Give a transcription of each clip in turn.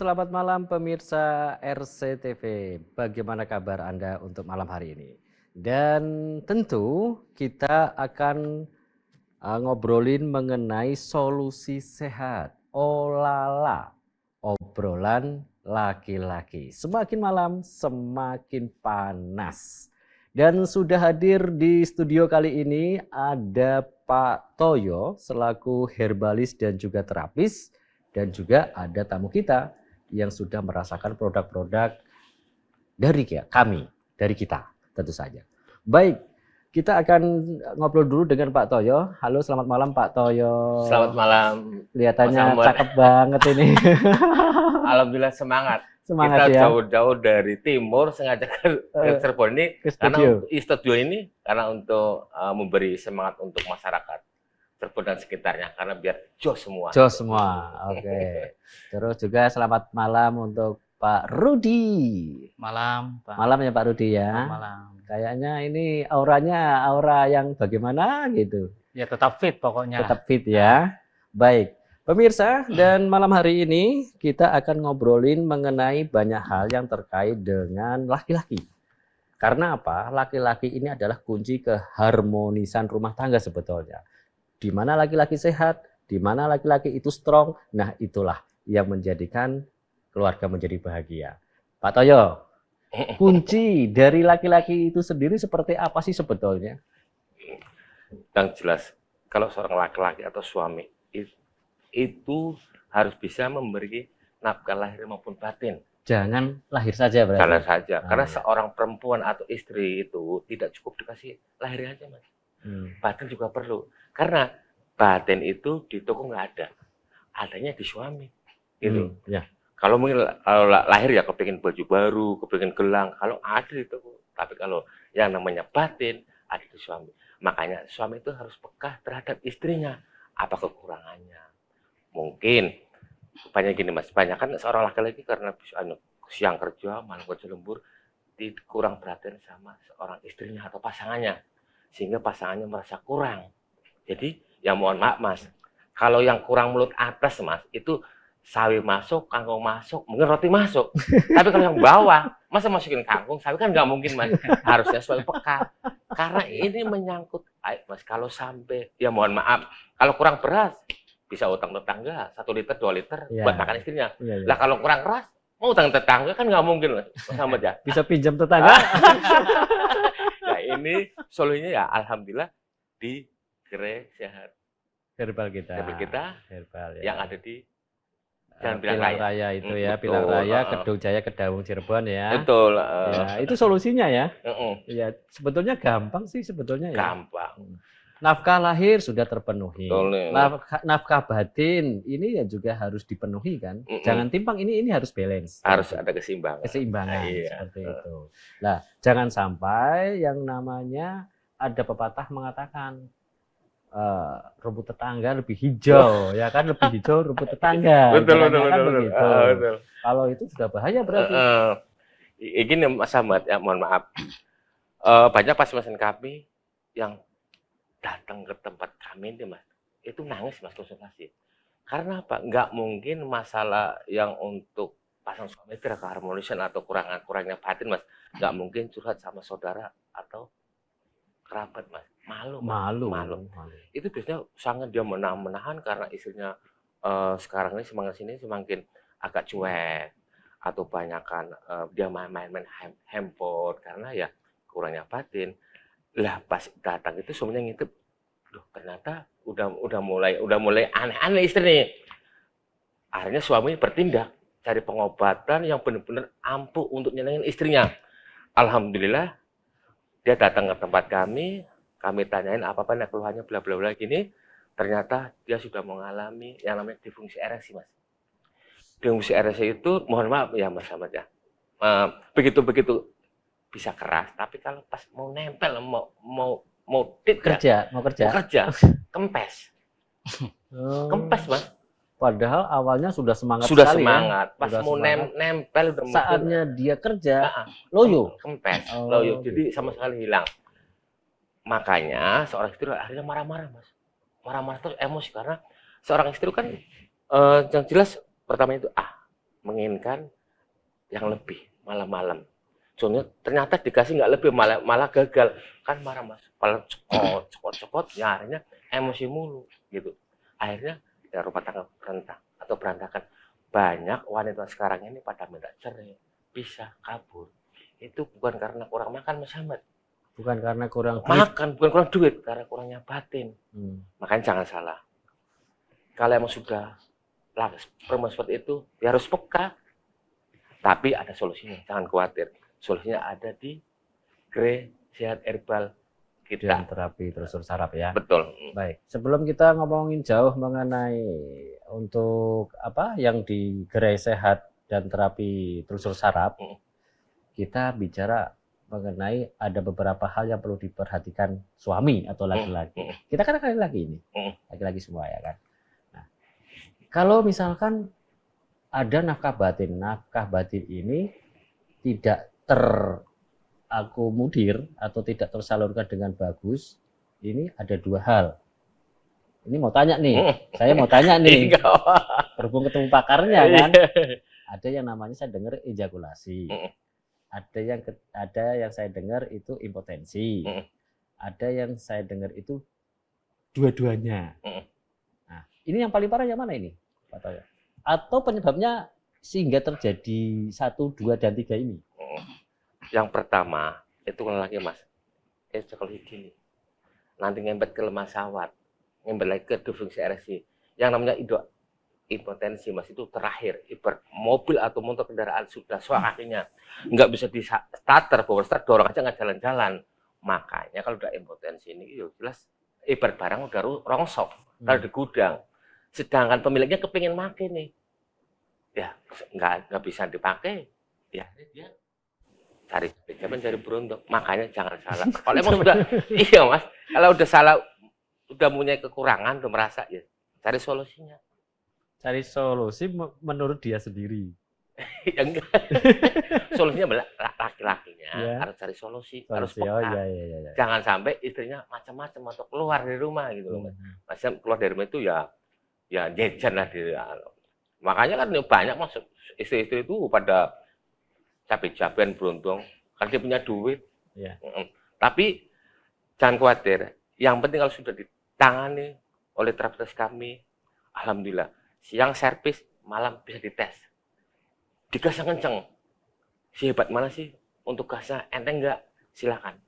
selamat malam pemirsa RCTV. Bagaimana kabar Anda untuk malam hari ini? Dan tentu kita akan ngobrolin mengenai solusi sehat. Olala, obrolan laki-laki. Semakin malam semakin panas. Dan sudah hadir di studio kali ini ada Pak Toyo selaku herbalis dan juga terapis. Dan juga ada tamu kita yang sudah merasakan produk-produk dari kami, dari kita tentu saja. Baik, kita akan ngobrol dulu dengan Pak Toyo. Halo, selamat malam Pak Toyo. Selamat malam. Kelihatannya cakep banget ini. Alhamdulillah semangat. Semangat kita ya. Jauh-jauh dari timur sengaja ke Cirebon ini karena studio ini karena untuk memberi semangat untuk masyarakat Cirebon dan sekitarnya karena biar jos semua. Jos semua. Oke. Terus juga selamat malam untuk Pak Rudi. Malam, Pak. Malam ya Pak Rudi ya. Malam. Kayaknya ini auranya aura yang bagaimana gitu. Ya tetap fit pokoknya. Tetap fit ya. Baik. Pemirsa, dan malam hari ini kita akan ngobrolin mengenai banyak hal yang terkait dengan laki-laki. Karena apa? Laki-laki ini adalah kunci keharmonisan rumah tangga sebetulnya. Di mana laki-laki sehat, di mana laki-laki itu strong, nah itulah yang menjadikan keluarga menjadi bahagia. Pak Toyo, kunci dari laki-laki itu sendiri seperti apa sih sebetulnya? Yang jelas, kalau seorang laki-laki atau suami itu harus bisa memberi nafkah lahir maupun batin. Jangan lahir saja berarti. Jangan saja, karena seorang perempuan atau istri itu tidak cukup dikasih lahir aja, Mas. Batin juga perlu. Karena batin itu di toko nggak ada, adanya di suami. Gitu. Ya. Kalau mungkin kalau lahir ya kepingin baju baru, kepingin gelang, kalau ada di toko. Tapi kalau yang namanya batin ada di suami. Makanya suami itu harus peka terhadap istrinya. Apa kekurangannya? Mungkin banyak gini Mas, banyak kan seorang laki-laki karena siang kerja, malam kerja lembur, kurang perhatian sama seorang istrinya atau pasangannya. Sehingga pasangannya merasa kurang. Jadi, ya mohon maaf Mas, kalau yang kurang mulut atas Mas, itu sawi masuk, kangkung masuk, mungkin roti masuk. Tapi kalau yang bawah, masa masukin kangkung, sawi kan nggak mungkin Mas. Harusnya selalu peka. Karena ini menyangkut, Mas, kalau sampai, ya mohon maaf, kalau kurang beras, bisa utang tetangga, 1 liter, 2 liter, buat makan istrinya. Lah kalau kurang keras, mau utang tetangga kan nggak mungkin Mas. Sama aja. Bisa pinjam tetangga. Nah ini solusinya ya alhamdulillah di Gerai Sehat Herbal kita. Herbal ya. Yang ada di Pilar Raya itu ya, betul. Pilar Raya, Kedung Jaya, Kedawung, Cirebon ya. Betul. Ya, itu solusinya ya. Ya, sebetulnya gampang sih sebetulnya ya. Gampang. Nafkah lahir sudah terpenuhi. Nafkah batin ini ya juga harus dipenuhi kan. Jangan timpang, ini harus balance. Harus ada keseimbangan. Keseimbangan seperti itu. Nah, jangan sampai yang namanya ada pepatah mengatakan rumput tetangga lebih hijau, ya kan, lebih hijau rumput tetangga. Betul. Kalau itu sudah bahaya berarti. Gini Mas Ahmad, ya mohon maaf. Banyak pasien kami yang datang ke tempat kami ini Mas, itu nangis Mas konsultasi. Karena apa? Nggak mungkin masalah yang untuk pasang suami itu ada keharmonisan atau kurangnya batin Mas. Nggak mungkin curhat sama saudara atau kerabat Mas. Malu. Itu biasanya sangat dia menahan karena istrinya sekarang ini semakin agak cuek atau banyakan dia main-main handphone karena ya kurangnya batin. Lah pas datang itu semuanya ngintip, loh ternyata udah mulai aneh-aneh istri nih. Akhirnya suami bertindak cari pengobatan yang benar-benar ampuh untuk nyenengin istrinya. Alhamdulillah dia datang ke tempat kami tanyain apa-apa keluhannya bla bla bla gini, ternyata dia sudah mengalami yang namanya disfungsi ereksi Mas. Disfungsi ereksi itu mohon maaf ya Mas Ahmad ya. Begitu bisa keras, tapi kalau pas mau nempel mau kerja, kempes. Kempes Mas. Padahal awalnya sudah semangat sekali semangat. Ya. Pas mau nempel udah saatnya dia kerja, loyo. Kempes, loyo. Jadi sama sekali hilang. Makanya seorang istri akhirnya marah-marah Mas. Marah-marah terus emosi karena seorang istri kan yang jelas pertama itu menginginkan yang lebih malam-malam. Soalnya ternyata dikasih nggak lebih, malah gagal. Kan marah Mas, malah cekot, ya akhirnya emosi mulu gitu. Akhirnya ya rumah tangga berantakan. Banyak wanita sekarang ini pada minta cerai, pisah, kabur. Itu bukan karena kurang makan Mas Ahmad. Bukan karena kurang duit. Makan, bukan kurang duit, karena kurangnya batin. Makanya jangan salah. Kalau emang sudah perempuan seperti itu, ya harus peka. Tapi ada solusinya, jangan khawatir. Solusinya ada di Grey Sehat Herbal Dan kita. terapi telusur saraf ya. Betul. Baik, sebelum kita ngomongin jauh mengenai untuk apa yang di Grey Sehat dan terapi telusur saraf, kita bicara mengenai ada beberapa hal yang perlu diperhatikan suami atau laki-laki. Kita kan laki-laki ini, laki-laki semua ya kan. Nah, kalau misalkan ada nafkah batin ini tidak terakomodir atau tidak tersalurkan dengan bagus, ini ada dua hal. Ini mau tanya nih, saya mau tanya nih, berhubung ketemu pakarnya kan, ada yang namanya saya dengar ejakulasi, ada yang saya dengar itu impotensi, ada yang saya dengar itu dua-duanya. Nah, ini yang paling parah yang mana ini, Pak Toyo? Atau penyebabnya sehingga terjadi 1, 2, dan 3 ini? Yang pertama itu lagi Mas, kalau gini, nanti ngembet ke lemah syahwat, ngembet lagi ke disfungsi ereksi. Yang namanya impotensi Mas, itu terakhir. Ibarat mobil atau motor kendaraan sudah soak kakinya, nggak bisa di starter, power start, dorong aja nggak jalan-jalan. Makanya kalau udah impotensi ini, ya jelas ibarat barang udah rongsok, kalau di gudang. Sedangkan pemiliknya kepingin pakai nih, ya nggak bisa dipakai, ya dia cari beruntung. Makanya jangan salah. Kalau emang sudah, iya Mas, kalau udah salah, udah punya kekurangan, udah merasa, ya cari solusinya. Cari solusi menurut dia sendiri. Ya enggak. Solusinya laki-lakinya harus cari solusi, harus peka. Iya. Jangan sampai istrinya macam-macam atau keluar dari rumah gitu loh Mas. Maksudnya keluar dari rumah itu ya jajan lah di. Makanya kan banyak Mas, istri-istri itu pada capek-capekan beruntung karena dia punya duit. Ya. Tapi jangan khawatir. Yang penting kalau sudah ditangani oleh terapeutis kami, alhamdulillah, siang servis, malam bisa dites. Digas yang kenceng. Sehebat mana sih untuk gasnya, enteng enggak? Silakan.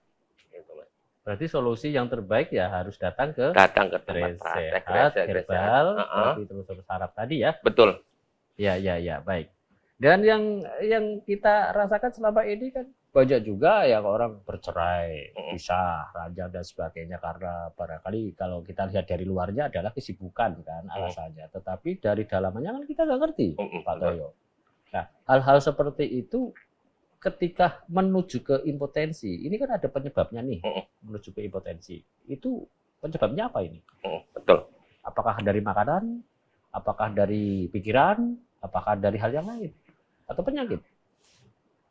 Berarti solusi yang terbaik ya harus datang ke tempat Sehat Herbal, terapi telusur saraf tadi ya. Betul. Ya, baik. Dan yang kita rasakan selama ini kan banyak juga ya orang bercerai, pisah, ranjang dan sebagainya karena barangkali kalau kita lihat dari luarnya adalah kesibukan kan alasannya. Tetapi dari dalamnya kan kita nggak ngerti, Pak Toyo. Nah, hal-hal seperti itu ketika menuju ke impotensi, ini kan ada penyebabnya nih, menuju ke impotensi. Itu penyebabnya apa ini? Betul. Apakah dari makanan? Apakah dari pikiran? Apakah dari hal yang lain? Atau penyakit?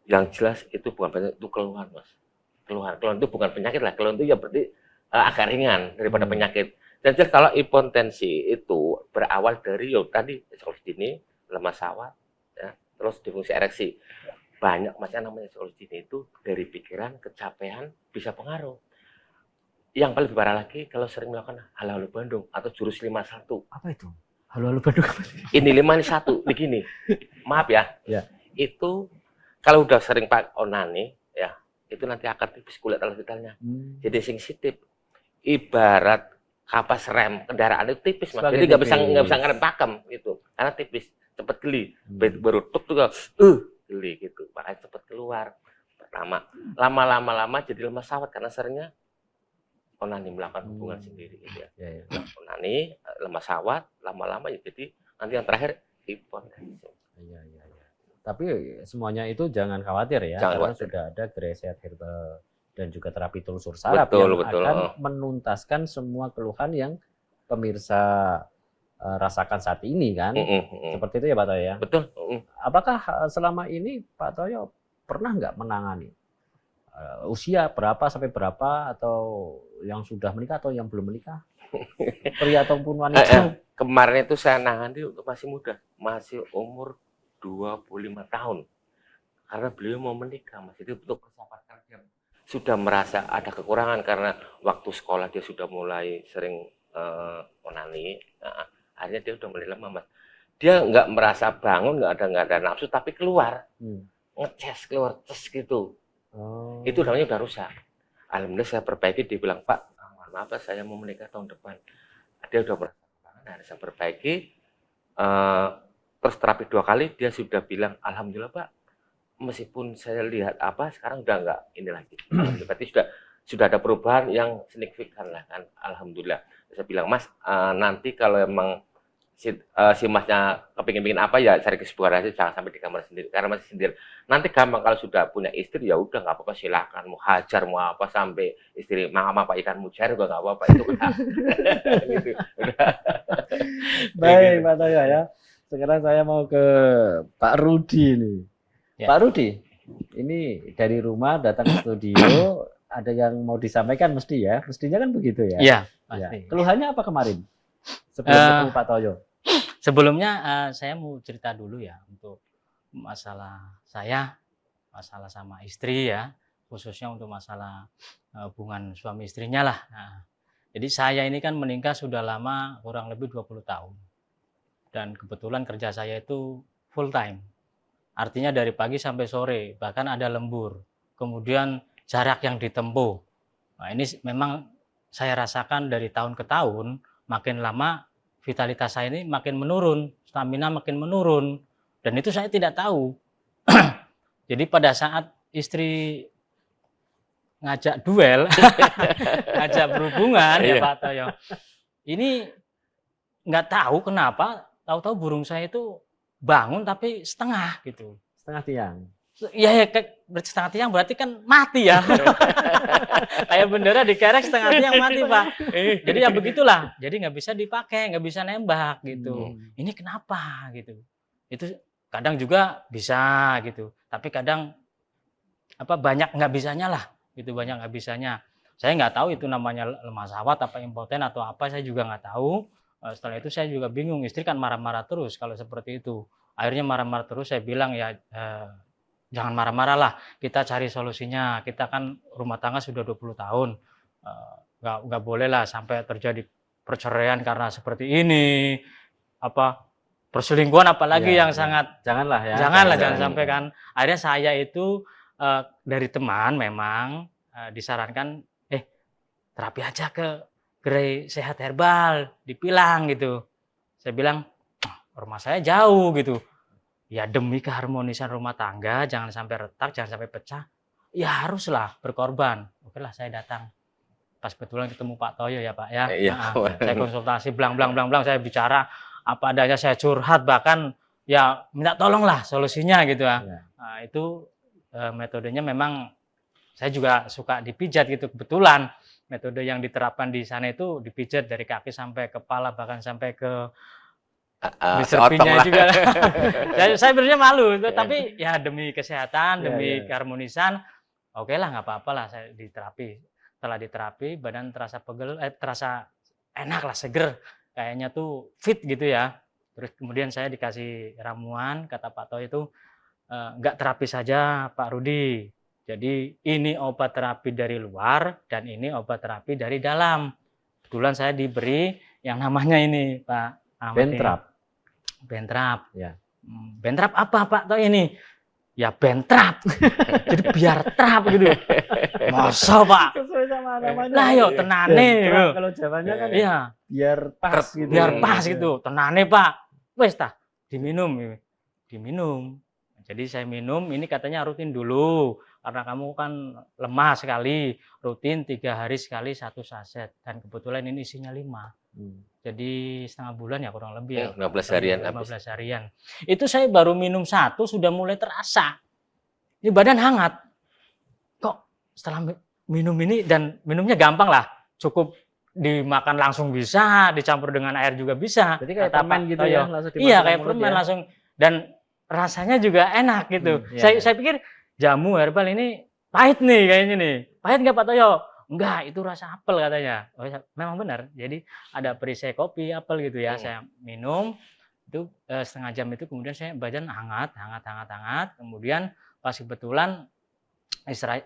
Yang jelas itu bukan penyakit, itu keluhan Mas. Keluhan itu bukan penyakit lah, keluhan itu ya berarti agak ringan daripada penyakit. Dan jelas kalau impotensi itu berawal dari tadi ejakulasi dini, lemah syahwat, ya, terus disfungsi ereksi. Banyak macam namanya ejakulasi dini itu dari pikiran, kecapean, bisa pengaruh. Yang paling parah lagi kalau sering melakukan halo-halo Bandung atau jurus 51. Apa itu? Halo-halo Bandung. Ini 5 ini 1, begini. Maaf ya. Ya. Itu kalau udah sering Pak onani, ya, itu nanti akan tipis kulit alas vitalnya. Jadi sensitif. Ibarat kapas rem kendaraan itu tipis Mas. Jadi nggak bisa ngerem pakem gitu. Karena tipis, cepet geli. Baru tuk tuh geli gitu. Makanya cepet keluar. Pertama, lama-lama jadi lemah syahwat karena seringnya onani melakukan hubungan sendiri gitu ya. Onani, lemah syahwat, lama-lama ya jadi nanti yang terakhir impotensi. Iya. Tapi semuanya itu jangan khawatir ya, karena sudah ada Grey Sehat Herbal dan juga terapi telusur saraf yang akan menuntaskan semua keluhan yang pemirsa rasakan saat ini kan. Seperti itu ya Pak Toyo ya? Betul. Apakah selama ini Pak Toyo pernah nggak menangani usia berapa sampai berapa, atau yang sudah menikah atau yang belum menikah, pria ataupun wanita? Kemarin itu saya nangani untuk masih muda, masih umur 25 tahun. Karena beliau mau menikah, Mas. Jadi untuk persiapan kerja sudah merasa ada kekurangan karena waktu sekolah dia sudah mulai sering onani. Nah, akhirnya dia udah mulai lemah, Mas. Dia nggak merasa bangun, nggak ada nafsu, tapi keluar. Ngeces, keluar, ces gitu. Itu namanya udah rusak. Alhamdulillah saya perbaiki, dia bilang, Pak, mohon maaf, saya mau menikah tahun depan. Dia udah merasa banget, nah, saya perbaiki. Terus terapi 2 kali, dia sudah bilang, Alhamdulillah Pak, meskipun saya lihat apa, sekarang udah nggak ini lagi. Berarti sudah ada perubahan yang signifikan lah kan, Alhamdulillah. Saya bilang, Mas, nanti kalau emang si masnya kepingin apa ya cari kesibukan aja, jangan sampai di kamar sendiri karena masih sendiri. Nanti gampang kalau sudah punya istri ya udah nggak apa-apa, silakan mau hajar mau apa sampai istri mama apa ikan mujair juga nggak apa-apa, itu udah. Gitu, udah. Baik Pak Toyo ya. Sekarang saya mau ke Pak Rudi nih. Ya. Pak Rudi, ini dari rumah datang ke studio, ada yang mau disampaikan mesti ya, mestinya kan begitu ya. Iya, Ya. pasti. Keluhannya apa kemarin sebelum ketemu Pak Toyo? Sebelumnya saya mau cerita dulu ya untuk masalah saya, masalah sama istri ya, khususnya untuk masalah hubungan suami istrinya lah. Nah, jadi saya ini kan menikah sudah lama, kurang lebih 20 tahun. Dan kebetulan kerja saya itu full time. Artinya dari pagi sampai sore, bahkan ada lembur. Kemudian jarak yang ditempuh. Nah, ini memang saya rasakan dari tahun ke tahun, makin lama vitalitas saya ini makin menurun, stamina makin menurun, dan itu saya tidak tahu. Jadi pada saat istri ngajak duel, ngajak berhubungan ya Pak Toyo, ini nggak tahu kenapa, tahu-tahu burung saya itu bangun tapi setengah gitu. Setengah tiang. Ya setengah tiang berarti kan mati ya. Kayak bendera dikerek setengah tiang mati Pak. Jadi ya begitulah. Jadi nggak bisa dipakai, nggak bisa nembak gitu. Ini kenapa gitu? Itu kadang juga bisa gitu. Tapi kadang banyak nggak bisanya lah. Gitu banyak nggak bisanya. Saya nggak tahu itu namanya lemah syahwat apa impoten atau apa, saya juga nggak tahu. Setelah itu saya juga bingung. Istri kan marah-marah terus kalau seperti itu. Akhirnya marah-marah terus. Saya bilang ya. Jangan marah-marah lah, kita cari solusinya. Kita kan rumah tangga sudah 20 tahun. Nggak boleh lah sampai terjadi perceraian karena seperti ini. Perselingkuhan apalagi yang sangat... Janganlah ya. Jangan sampai kan. Akhirnya saya itu dari teman memang disarankan, terapi aja ke Gerai Sehat Herbal, di Pilang gitu. Saya bilang, rumah saya jauh gitu. Ya demi keharmonisan rumah tangga, jangan sampai retak, jangan sampai pecah, ya haruslah berkorban. Oke lah, saya datang. Pas betulan ketemu Pak Toyo ya Pak ya. Saya konsultasi, blang, saya bicara apa adanya, saya curhat, bahkan ya minta tolong lah solusinya gitu ya. Nah, itu metodenya memang saya juga suka dipijat gitu. Kebetulan metode yang diterapkan di sana itu dipijat dari kaki sampai kepala, bahkan sampai ke Mister-P-nya juga. saya sebenarnya malu, tapi ya demi kesehatan, demi keharmonisan, oke lah nggak apa-apa lah saya diterapi. Setelah diterapi, badan terasa pegel, terasa enak lah, seger, kayaknya tuh fit gitu ya. Terus kemudian saya dikasih ramuan, kata Pak Toyo itu nggak terapi saja Pak Rudi. Jadi ini obat terapi dari luar dan ini obat terapi dari dalam. Kebetulan saya diberi yang namanya ini Pak Ahmad. Bentrap. Ya. Bentrap apa Pak Toyo ini? Ya bentrap. Jadi biar trap gitu. Masa Pak? Sesuai sama namanya. Lah yo tenane. Kalau Jawanya kan iya. Biar pas gitu. Biar pas gitu. Tenane Pak. Wes tah diminum. Jadi saya minum, ini katanya rutin dulu. Karena kamu kan lemah sekali. Rutin 3 hari sekali 1 saset. Dan kebetulan ini isinya 5. Jadi setengah bulan ya kurang lebih ya. 15 harian. 15 harian. Itu saya baru minum 1 sudah mulai terasa. Ini badan hangat. Kok setelah minum ini, dan minumnya gampang lah. Cukup dimakan langsung bisa, dicampur dengan air juga bisa. Jadi kayak permen gitu ya. Iya kayak permen langsung. Dan rasanya juga enak gitu. Saya pikir jamu herbal ini pahit nih kayaknya nih. Pahit nggak Pak Toyo? Enggak, itu rasa apel katanya. Memang benar. Jadi ada perisai kopi apel gitu ya. Saya minum Itu setengah jam itu kemudian saya badan hangat. Kemudian pas kebetulan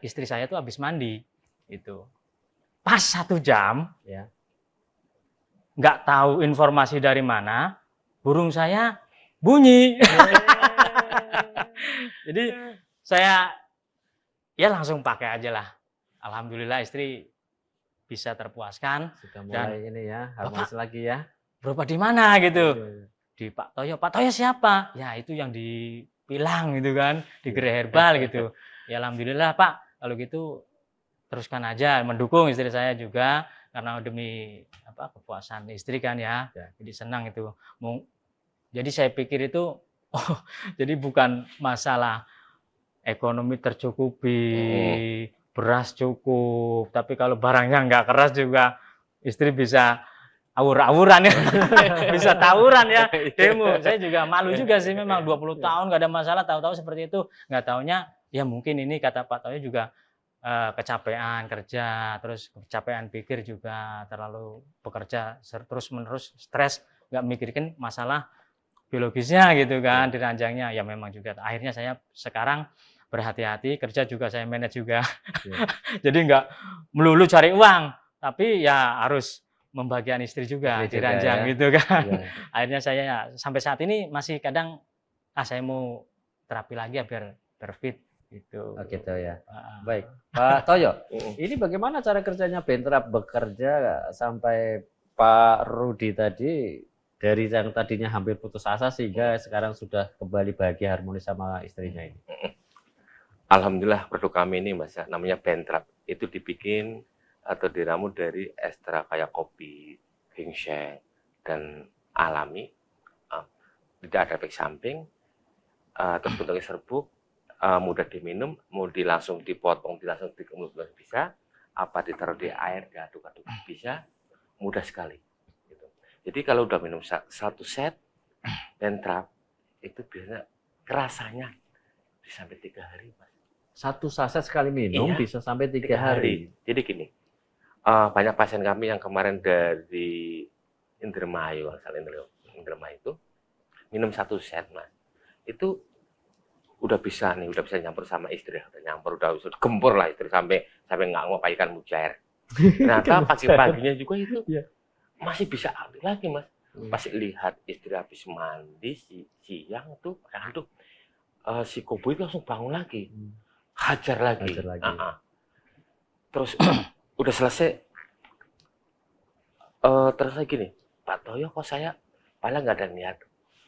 istri saya tuh habis mandi itu. Pas 1 jam, Ya. nggak tahu informasi dari mana, burung saya bunyi. Jadi saya ya langsung pakai aja lah. Alhamdulillah istri bisa terpuaskan. Sudah mulai ini ya, harmonis lagi ya. Bapak di mana gitu? Iya. Di Pak Toyo. Pak Toyo siapa? Ya itu yang dipilang gitu kan, di Gerai Herbal gitu. Ya alhamdulillah Pak, kalau gitu teruskan aja, mendukung istri saya juga karena demi kepuasan istri kan ya. Jadi senang itu. Jadi saya pikir itu jadi bukan masalah ekonomi tercukupi, beras cukup, tapi kalau barangnya nggak keras juga istri bisa awur-awuran ya, bisa tawuran ya, demo. Saya juga malu juga sih memang 20 tahun nggak ada masalah, tahu-tahu seperti itu. Nggak taunya ya mungkin ini kata Pak Toyo juga kecapean kerja, terus kecapean pikir juga, terlalu bekerja terus-menerus, stres, nggak mikirkan masalah biologisnya gitu kan, diranjangnya. Ya memang juga akhirnya saya sekarang berhati-hati, kerja juga saya manage juga. Jadi nggak melulu cari uang, tapi ya harus membagian istri juga diranjang gitu kan. Akhirnya saya sampai saat ini masih kadang saya mau terapi lagi ya biar fit gitu. Oh gitu ya. Baik, Pak Toyo, ini bagaimana cara kerjanya Bentrap bekerja sampai Pak Rudi tadi dari yang tadinya hampir putus asa sehingga sekarang sudah kembali bahagia harmonis sama istrinya ini? Alhamdulillah produk kami ini Mas, namanya Bentrap. Itu dibikin atau diramu dari ekstra kayak kopi, ginseng, dan alami. Tidak ada efek samping, terus bentuknya serbuk, mudah diminum, mau langsung dipotong, langsung dikemul bisa, apa ditaruh di air, diaduk-aduk bisa, mudah sekali. Gitu. Jadi kalau udah minum 1 set Bentrap, itu biasanya rasanya bisa sampai 3 hari, Mas. 1 saset sekali minum bisa sampai 3 hari. Jadi gini, banyak pasien kami yang kemarin dari Indramayu, asal Indramayu itu minum 1 set, Mas. Itu udah bisa nyampur sama istri, udah gempur lah istri sampai nggak mau ikan mujair. Ternyata pagi-paginya juga itu masih bisa ambil lagi, Mas. Pas lihat istri habis mandi siang tuh, aduh, si Kobo itu langsung bangun lagi. Hajar lagi. Terus udah selesai, terus lagi gini, Pak Toyo kok saya paling nggak ada niat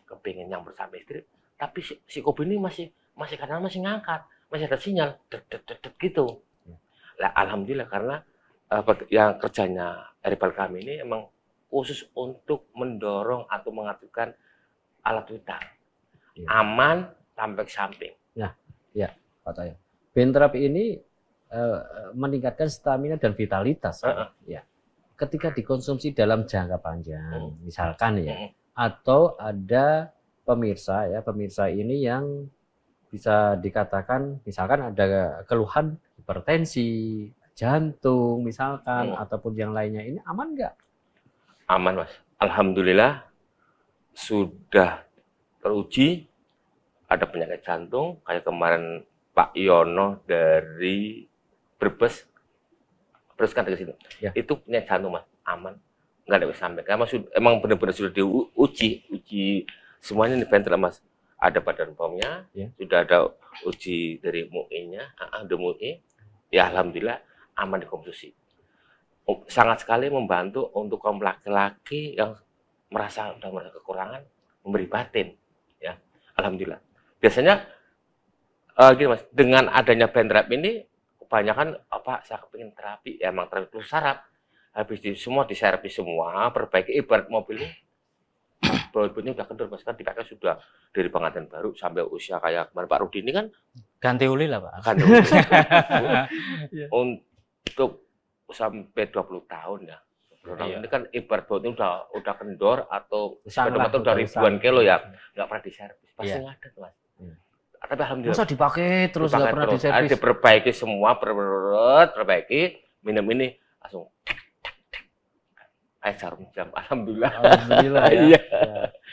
kepingin yang bersama istri, tapi si Kobo ini masih kadang masih ngangkat, masih ada sinyal, gitu. Nah, alhamdulillah karena yang kerjanya Herbal kami ini emang khusus untuk mendorong atau mengaktifkan alat vital, aman sampai samping. Ya, Pak Toyo. Bentrap ini meningkatkan stamina dan vitalitas. Ya. Ketika dikonsumsi dalam jangka panjang, misalkan ya, atau ada pemirsa ini yang bisa dikatakan, misalkan ada keluhan hipertensi, jantung, misalkan, ataupun yang lainnya, ini aman nggak? Aman, Mas. Alhamdulillah sudah teruji ada penyakit jantung kayak kemarin Pak Yono dari Brebes kan dari situ. Itu punya jantung, Mas, aman, nggak ada sampai. Karena emang benar-benar sudah diuji semuanya di Bentrap, Mas. Ada badan POM-nya, sudah ada uji dari MUI-nya, ada MUI. Ya alhamdulillah aman dikonsumsi. Sangat sekali membantu untuk kaum laki-laki yang merasa kekurangan, memberi batin, ya. Alhamdulillah. Biasanya gini, Mas, dengan adanya Bentrap ini kebanyakan saya kepingin terapi, ya emang terapi plus saraf. Habis semua diservis semua, perbaiki ibarat mobil ini. Baut-bautnya udah kendor, Mas, kan dipakai sudah dari pengantin baru sampai usia kayak kemarin Pak Rudi ini kan ganti uli lah, Pak. Ganti uli. Untuk sampai 20 tahun ya. Ini kan ibarat bautnya udah kendor atau udah ribuan kilo ya, nggak pernah diservis. Pasti ngadet, Mas. Tapi alhamdulillah. Masa dipakai terus nggak pernah diservis? Diperbaiki semua, perbaiki, minum ini langsung kayak jarum jam. Alhamdulillah. Alhamdulillah ya.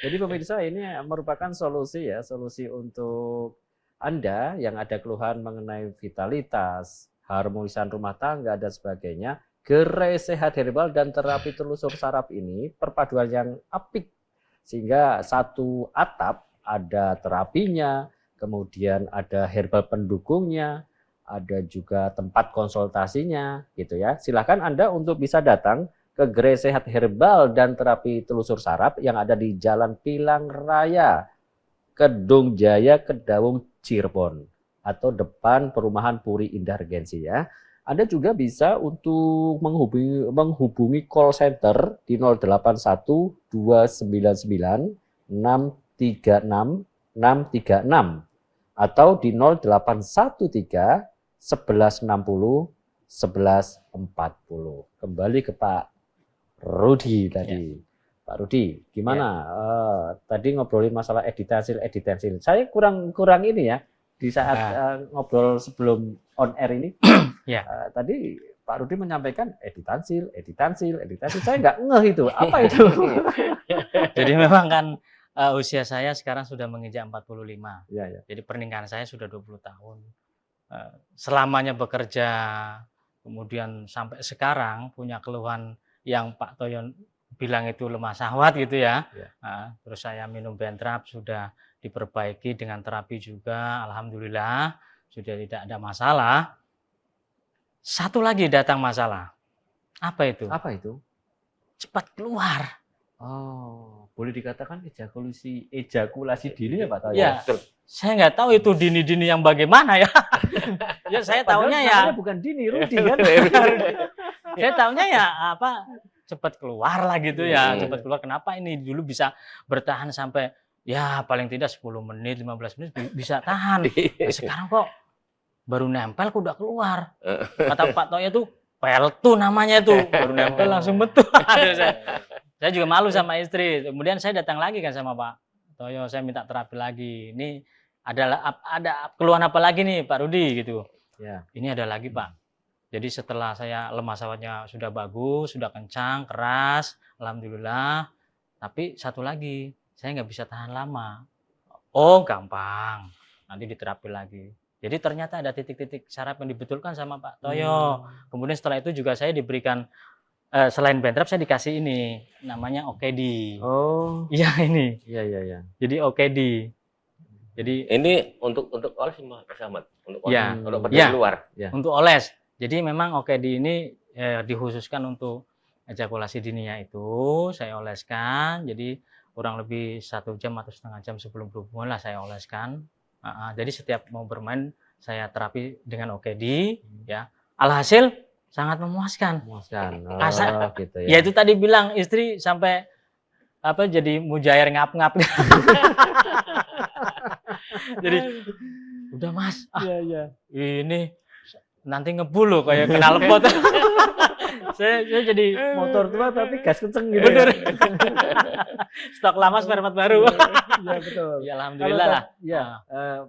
Jadi pemirsa, ini merupakan solusi ya, solusi untuk Anda yang ada keluhan mengenai vitalitas, harmonisan rumah tangga dan sebagainya. Gerai Sehat Herbal dan terapi telusur saraf ini perpaduan yang apik, sehingga satu atap ada terapinya, kemudian ada herbal pendukungnya, ada juga tempat konsultasinya gitu ya. Silakan Anda untuk bisa datang ke Gerai Sehat Herbal dan terapi telusur saraf yang ada di Jalan Pilang Raya, Kedung Jaya, Kedawung, Cirebon, atau depan perumahan Puri Indah Regensi ya. Anda juga bisa untuk menghubungi call center di 081 299 636 636 atau di 0813 1160 1140. Kembali ke Pak Rudi tadi. Pak Rudi, gimana? Tadi ngobrolin masalah editensil. Saya kurang ini ya di saat ngobrol sebelum on air ini. Tadi Pak Rudi menyampaikan editansil. Saya nggak ngeh itu. Apa itu? Jadi memang kan usia saya sekarang sudah menginjak 45. Ya. Jadi pernikahan saya sudah 20 tahun. Selamanya bekerja, kemudian sampai sekarang punya keluhan yang Pak Toyon bilang itu lemah syahwat gitu ya. Terus saya minum Bentrap, sudah diperbaiki dengan terapi juga, alhamdulillah sudah tidak ada masalah. Satu lagi datang masalah. Apa itu? Cepat keluar. Oh, boleh dikatakan ejakulasi dini ya Pak Toyo? Ya, saya nggak tahu itu dini-dini yang bagaimana ya. Ya saya tahunya ya bukan dini, Rudi kan. Saya tahunya ya cepat keluar lah gitu ya, cepat keluar. Kenapa ini dulu bisa bertahan sampai ya paling tidak 10 menit, 15 menit bisa tahan. Nah, sekarang kok baru nempel kok udah keluar. Kata Pak Toyo tuh peltu namanya tuh, baru nempel langsung betul. Saya juga malu sama istri. Kemudian saya datang lagi kan sama Pak Toyo, saya minta terapi lagi. Ini ada keluhan apa lagi nih Pak Rudi gitu. Ya. Ini ada lagi Pak. Jadi setelah saya lemah syahwatnya sudah bagus, sudah kencang, keras, alhamdulillah. Tapi satu lagi, saya nggak bisa tahan lama. Oh gampang, nanti diterapi lagi. Jadi ternyata ada titik-titik saraf yang dibetulkan sama Pak Toyo. Kemudian setelah itu juga saya diberikan selain Bentrap saya dikasih ini namanya OKD. Oh. Iya ini. Iya. Jadi OKD. Jadi ini untuk oles Mas Ahmad, untuk keluar. Ya. Untuk oles. Jadi memang OKD ini dikhususkan untuk ejakulasi dininya itu saya oleskan. Jadi kurang lebih 1 jam atau setengah jam sebelum berhubungan lah saya oleskan. Jadi setiap mau bermain saya terapi dengan OKD ya. Alhasil sangat memuaskan. Gitu ya. Ya itu tadi bilang istri sampai jadi mujair ngap-ngap. Jadi udah Mas, ini nanti ngebul loh kayak kenal pot. saya jadi motor tua tapi gas kenceng gitu. Bener. Stok lama spermat baru. Iya betul. Ya alhamdulillah lah. Ya,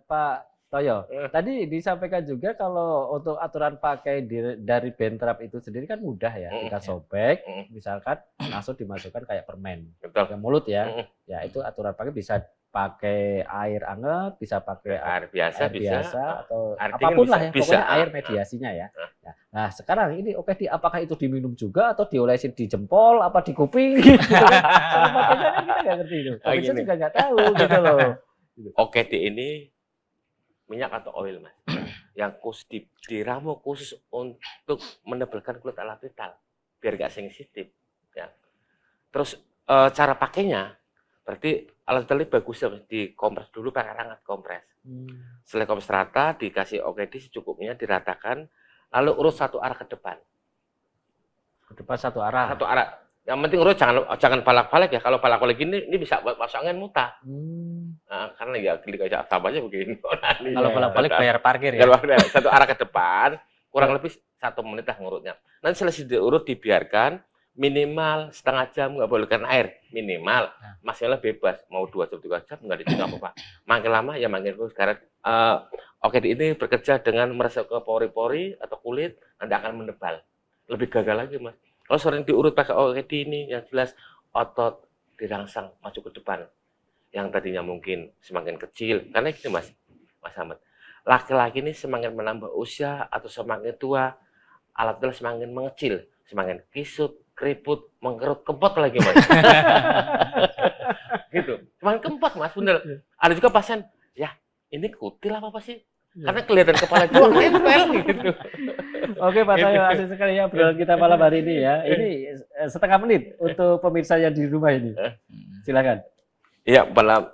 Pak Toyo, tadi disampaikan juga kalau untuk aturan pakai dari Bentrap itu sendiri kan mudah ya. Kita sobek, misalkan langsung dimasukkan kayak permen ke mulut ya. Ya itu aturan pakai bisa pakai air hangat, bisa pakai air biasa atau apapun lah ya. Pokoknya air mediasinya ya. Nah sekarang ini OKD apakah itu diminum juga atau diolesin di jempol, apa di kuping? Kalau pakainya kita nggak ngerti itu. Kita juga nggak tahu gitu loh. OKD ini minyak atau oil Mas, yang diramu khusus untuk menebalkan kulit ala vital biar gak sensitif ya. Terus cara pakainya berarti alat vital ini bagus ya, dikompres dulu pakai hangat kompres. Setelah kompres rata dikasih OKD secukupnya, diratakan, lalu urut satu arah ke depan. Satu arah. Yang penting urut jangan balak-balik ya. Kalau balak-balik ini bisa masuk angin muntah. Nah, karena ya kayak tambahnya begini. Kalau balak-balik bayar parkir ya. Satu arah ke depan, kurang lebih 1 menit lah ngurutnya. Nanti selesai diurut dibiarkan minimal setengah jam, nggak boleh kena air minimal. Masalah bebas mau 2 jam 3 jam nggak dicegah apa-apa. Makin lama ya makin bagus. Karena OKD ini bekerja dengan meresap ke pori-pori atau kulit, nanti akan menebal. Lebih gagal lagi Mas. Kalau sering diurut pakai OKD ini yang jelas otot dirangsang maju ke depan. yang tadinya mungkin semakin kecil, karena gini Mas Ahmad, laki-laki ini semakin menambah usia atau semakin tua, alat vital semakin mengecil, semakin kisut, keriput, mengkerut, kempot lagi Mas. Gitu, semakin kempot Mas, bener. Ada juga pasien, ya ini kutil apa sih? Karena kelihatan kepala itu nempel gitu. Oke Pak Toyo, asik sekali ya obrolan kita malam hari ini ya. Ini setengah menit untuk pemirsa yang di rumah ini. Silakan. Iya,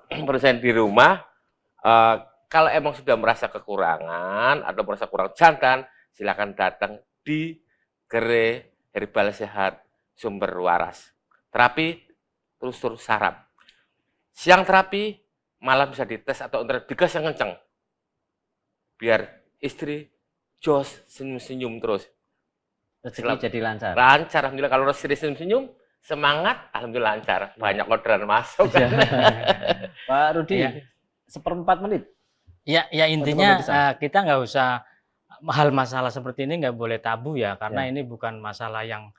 pemirsa di rumah, kalau emang sudah merasa kekurangan atau merasa kurang jantan, silakan datang di Gerai Herbal Sehat Sumber Waras. Terapi telusur saraf. Siang terapi, malam bisa dites atau digas yang kenceng. Biar istri jos senyum-senyum terus. Rezeki jadi lancar. Lancar, alhamdulillah. Kalau istri senyum-senyum, semangat, alhamdulillah lancar. Banyak orderan masuk. Pak Rudi, Ya. 1/4 menit. Ya intinya kita nggak usah hal masalah seperti ini nggak boleh tabu ya, karena ini bukan masalah yang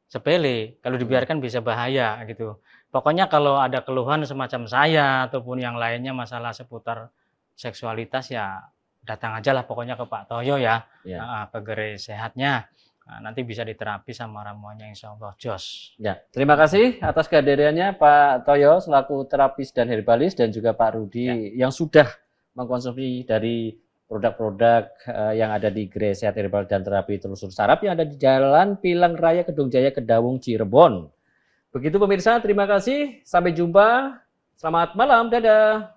sepele. Kalau dibiarkan bisa bahaya gitu. Pokoknya kalau ada keluhan semacam saya ataupun yang lainnya masalah seputar seksualitas ya datang aja lah pokoknya ke Pak Toyo ya, ke Gerai Sehatnya. Nah, nanti bisa diterapi sama ramuannya insya Allah jos. Ya, terima kasih atas kehadirannya Pak Toyo selaku terapis dan herbalis dan juga Pak Rudi yang sudah mengkonsumsi dari produk-produk yang ada di Gerai Sehat Herbal dan Terapi Telusur Saraf yang ada di Jalan Pilang Raya Kedung Jaya Kedawung Cirebon. Begitu pemirsa, terima kasih. Sampai jumpa. Selamat malam. Dadah.